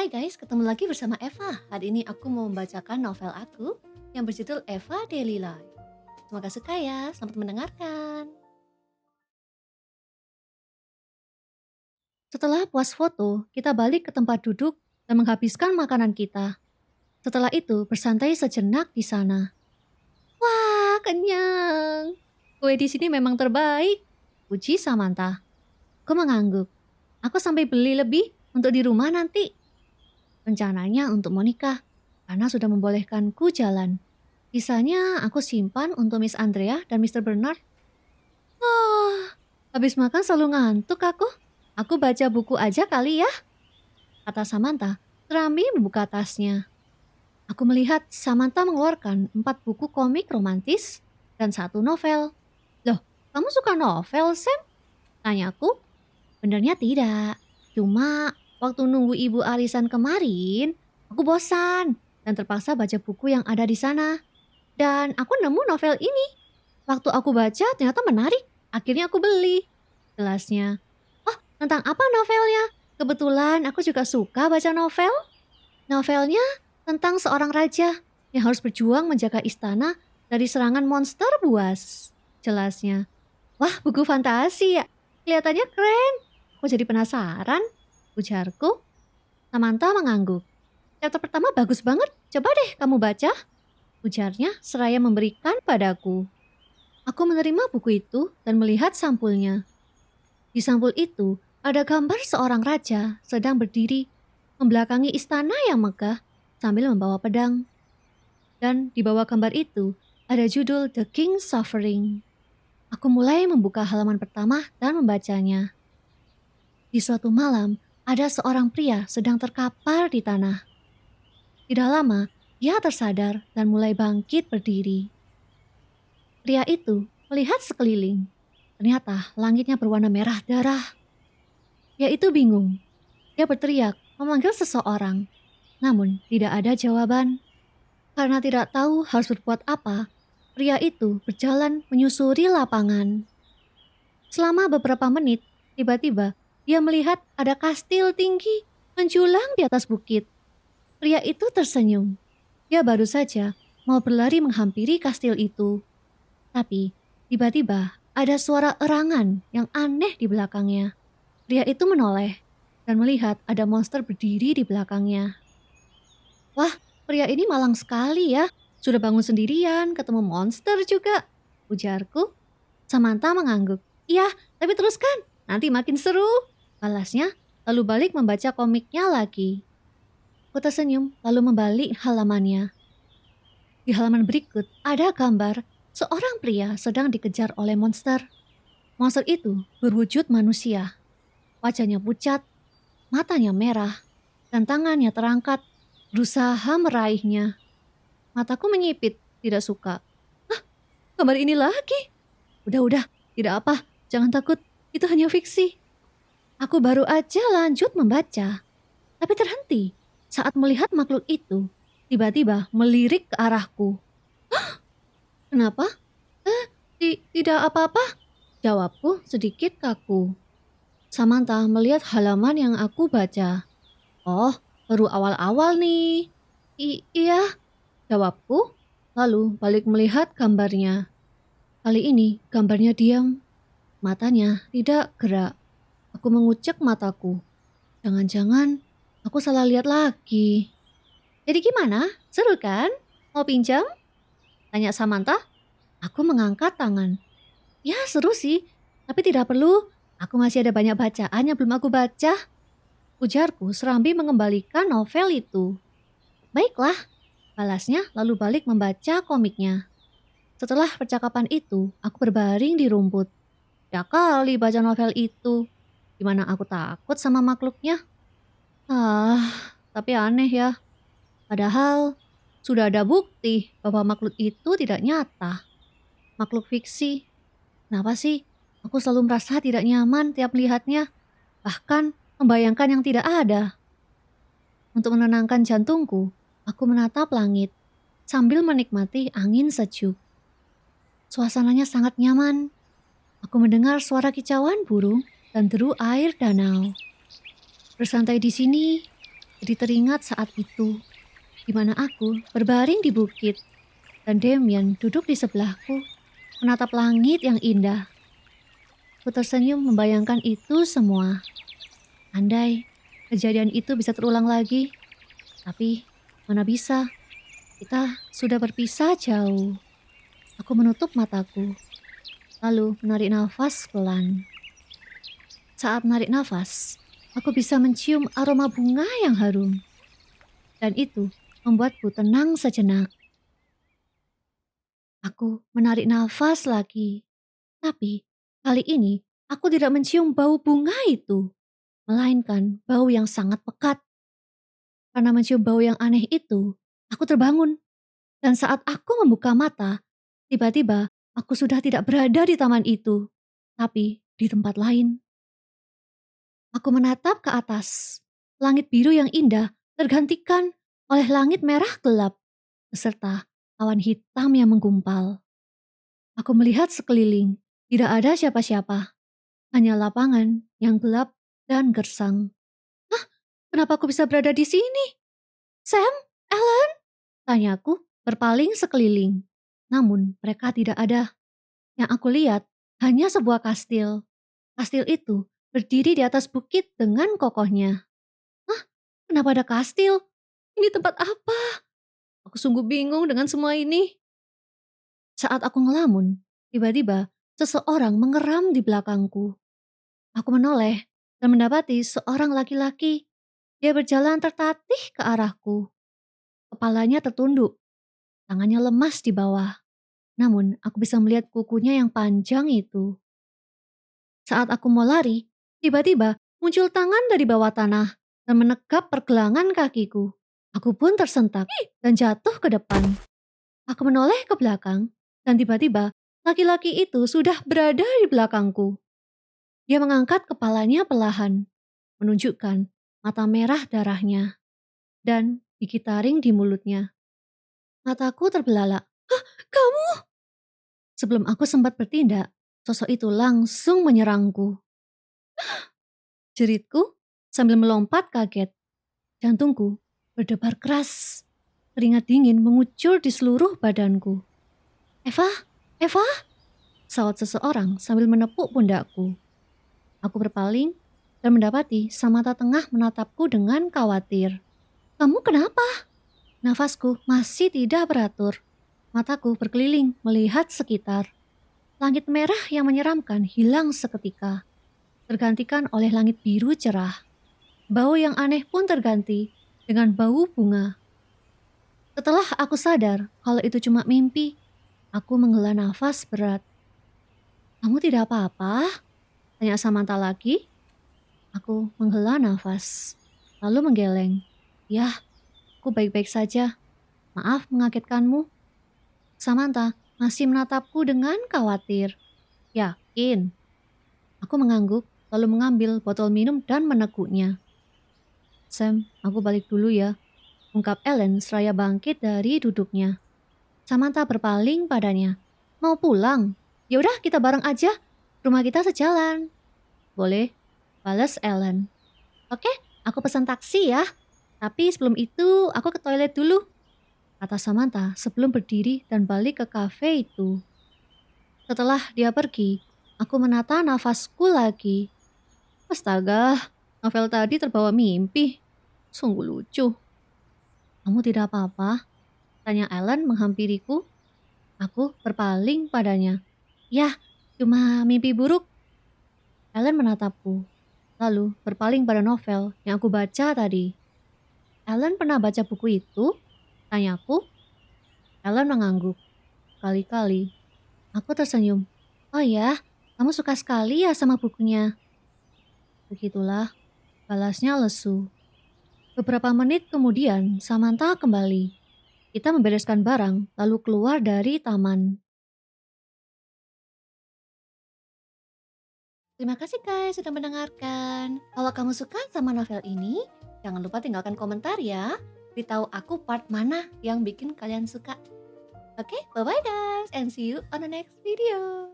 Hai guys, ketemu lagi bersama Eva. Hari ini aku mau membacakan novel aku yang berjudul Eva Daily Life. Semoga suka ya, selamat mendengarkan. Setelah puas foto, kita balik ke tempat duduk dan menghabiskan makanan kita. Setelah itu, bersantai sejenak di sana. Wah, kenyang. Kue di sini memang terbaik, puji Samantha. Aku mengangguk. Aku sampai beli lebih untuk di rumah nanti. Rencananya untuk Monica, karena sudah membolehkanku jalan. Sisanya aku simpan untuk Miss Andrea dan Mr. Bernard. Oh, habis makan selalu ngantuk aku. Aku baca buku aja kali ya, kata Samantha sambil membuka tasnya. Aku melihat Samantha mengeluarkan 4 buku komik romantis dan 1 novel. Loh, kamu suka novel, Sam? Tanyaku. Benernya tidak. Cuma waktu nunggu ibu arisan kemarin, aku bosan dan terpaksa baca buku yang ada di sana. Dan aku nemu novel ini. Waktu aku baca ternyata menarik. Akhirnya aku beli. Jelasnya. Oh, tentang apa novelnya? Kebetulan aku juga suka baca novel. Novelnya tentang seorang raja yang harus berjuang menjaga istana dari serangan monster buas. Jelasnya. Wah, buku fantasi ya. Kelihatannya keren. Aku jadi penasaran. Ujarku. Samantha mengangguk. Chapter pertama bagus banget. Coba deh kamu baca. Ujarnya seraya memberikan padaku. Aku menerima buku itu dan melihat sampulnya. Di sampul itu ada gambar seorang raja sedang berdiri membelakangi istana yang megah sambil membawa pedang. Dan di bawah gambar itu ada judul The King Suffering. Aku mulai membuka halaman pertama dan membacanya. Di suatu malam, ada seorang pria sedang terkapar di tanah. Tidak lama, dia tersadar dan mulai bangkit berdiri. Pria itu melihat sekeliling. Ternyata langitnya berwarna merah darah. Dia itu bingung. Dia berteriak, memanggil seseorang. Namun tidak ada jawaban. Karena tidak tahu harus berbuat apa, pria itu berjalan menyusuri lapangan. Selama beberapa menit, tiba-tiba dia melihat ada kastil tinggi menjulang di atas bukit. Pria itu tersenyum. Dia baru saja mau berlari menghampiri kastil itu. Tapi tiba-tiba ada suara erangan yang aneh di belakangnya. Pria itu menoleh dan melihat ada monster berdiri di belakangnya. Wah, pria ini malang sekali ya. Sudah bangun sendirian, ketemu monster juga. Ujarku. Samantha mengangguk. Iya, tapi teruskan. Nanti makin seru. Balasnya, lalu balik membaca komiknya lagi. Aku tersenyum, lalu membalik halamannya. Di halaman berikut, ada gambar seorang pria sedang dikejar oleh monster. Monster itu berwujud manusia. Wajahnya pucat, matanya merah, dan tangannya terangkat, berusaha meraihnya. Mataku menyipit, tidak suka. Hah, gambar ini lagi? Udah, tidak apa, jangan takut, itu hanya fiksi. Aku baru aja lanjut membaca, tapi terhenti saat melihat makhluk itu tiba-tiba melirik ke arahku. Kenapa? Tidak apa-apa, jawabku sedikit kaku. Samantha melihat halaman yang aku baca. Oh, baru awal-awal nih. Iya, jawabku, lalu balik melihat gambarnya. Kali ini gambarnya diam, matanya tidak gerak. Aku mengucek mataku. Jangan-jangan aku salah lihat lagi. Jadi gimana? Seru kan? Mau pinjam? Tanya Samantha. Aku mengangkat tangan. Ya seru sih, tapi tidak perlu. Aku masih ada banyak bacaan yang belum aku baca. Ujarku serambi mengembalikan novel itu. Baiklah, balasnya lalu balik membaca komiknya. Setelah percakapan itu, aku berbaring di rumput. Ya kali baca novel itu. Gimana aku takut sama makhluknya? Tapi aneh ya. Padahal sudah ada bukti bahwa makhluk itu tidak nyata. Makhluk fiksi. Kenapa sih? Aku selalu merasa tidak nyaman tiap melihatnya. Bahkan membayangkan yang tidak ada. Untuk menenangkan jantungku, aku menatap langit sambil menikmati angin sejuk. Suasananya sangat nyaman. Aku mendengar suara kicauan burung dan deru air danau. Bersantai di sini Jadi teringat saat itu, di mana aku berbaring di bukit dan Damien duduk di sebelahku, menatap langit yang indah. Aku tersenyum membayangkan itu semua. Andai kejadian itu bisa terulang lagi, tapi mana bisa, kita sudah berpisah jauh. Aku menutup mataku, lalu menarik nafas pelan. Saat menarik nafas, aku bisa mencium aroma bunga yang harum. Dan itu membuatku tenang sejenak. Aku menarik nafas lagi. Tapi kali ini aku tidak mencium bau bunga itu. Melainkan bau yang sangat pekat. Karena mencium bau yang aneh itu, aku terbangun. Dan saat aku membuka mata, tiba-tiba aku sudah tidak berada di taman itu. Tapi di tempat lain. Aku menatap ke atas. Langit biru yang indah tergantikan oleh langit merah gelap. Beserta awan hitam yang menggumpal. Aku melihat sekeliling. Tidak ada siapa-siapa. Hanya lapangan yang gelap dan gersang. Hah? Kenapa aku bisa berada di sini? Sam? Ellen? Tanyaku berpaling sekeliling. Namun mereka tidak ada. Yang aku lihat hanya sebuah kastil. Kastil itu berdiri di atas bukit dengan kokohnya. Hah? Kenapa ada kastil? Ini tempat apa? Aku sungguh bingung dengan semua ini. Saat aku ngelamun, tiba-tiba seseorang mengeram di belakangku. Aku menoleh dan mendapati seorang laki-laki. Dia berjalan tertatih ke arahku. Kepalanya tertunduk, tangannya lemas di bawah. Namun aku bisa melihat kukunya yang panjang itu. Saat aku mau lari, tiba-tiba muncul tangan dari bawah tanah dan menekap pergelangan kakiku. Aku pun tersentak dan jatuh ke depan. Aku menoleh ke belakang dan tiba-tiba laki-laki itu sudah berada di belakangku. Dia mengangkat kepalanya perlahan, menunjukkan mata merah darahnya dan gigi taring di mulutnya. Mataku terbelalak. Hah, kamu? Sebelum aku sempat bertindak, sosok itu langsung menyerangku. Jeritku sambil melompat kaget. Jantungku berdebar keras. Keringat dingin mengucur di seluruh badanku. Eva, Eva, saut seseorang sambil menepuk pundakku. Aku berpaling dan mendapati Samantha tengah menatapku dengan khawatir. Kamu kenapa? Nafasku masih tidak beratur. Mataku berkeliling melihat sekitar. Langit merah yang menyeramkan hilang seketika. Tergantikan oleh langit biru cerah. Bau yang aneh pun terganti dengan bau bunga. Setelah aku sadar kalau itu cuma mimpi, aku menghela nafas berat. Kamu tidak apa-apa? Tanya Samantha lagi. Aku menghela nafas, lalu menggeleng. Ya, aku baik-baik saja. Maaf mengagetkanmu. Samantha masih menatapku dengan khawatir. Yakin? Aku mengangguk, lalu mengambil botol minum dan meneguknya. Sam, aku balik dulu ya, ungkap Ellen seraya bangkit dari duduknya. Samantha berpaling padanya. Mau pulang? Yaudah kita bareng aja, rumah kita sejalan. Boleh, balas Ellen. Oke, aku pesan taksi ya. Tapi sebelum itu aku ke toilet dulu, kata Samantha sebelum berdiri dan balik ke kafe itu. Setelah dia pergi, aku menata nafasku lagi. Astaga, novel tadi terbawa mimpi. Sungguh lucu. Kamu tidak apa-apa? Tanya Ellen menghampiriku. Aku berpaling padanya. Ya, cuma mimpi buruk. Ellen menatapku, lalu berpaling pada novel yang aku baca tadi. Ellen pernah baca buku itu? Tanyaku. Ellen mengangguk. Kali-kali. Aku tersenyum. Oh ya, kamu suka sekali ya sama bukunya. Begitulah, balasnya lesu. Beberapa menit kemudian, Samantha kembali. Kita membereskan barang, lalu keluar dari taman. Terima kasih guys sudah mendengarkan. Kalau kamu suka sama novel ini, jangan lupa tinggalkan komentar ya. Beritahu aku part mana yang bikin kalian suka. Oke, bye-bye guys and see you on the next video.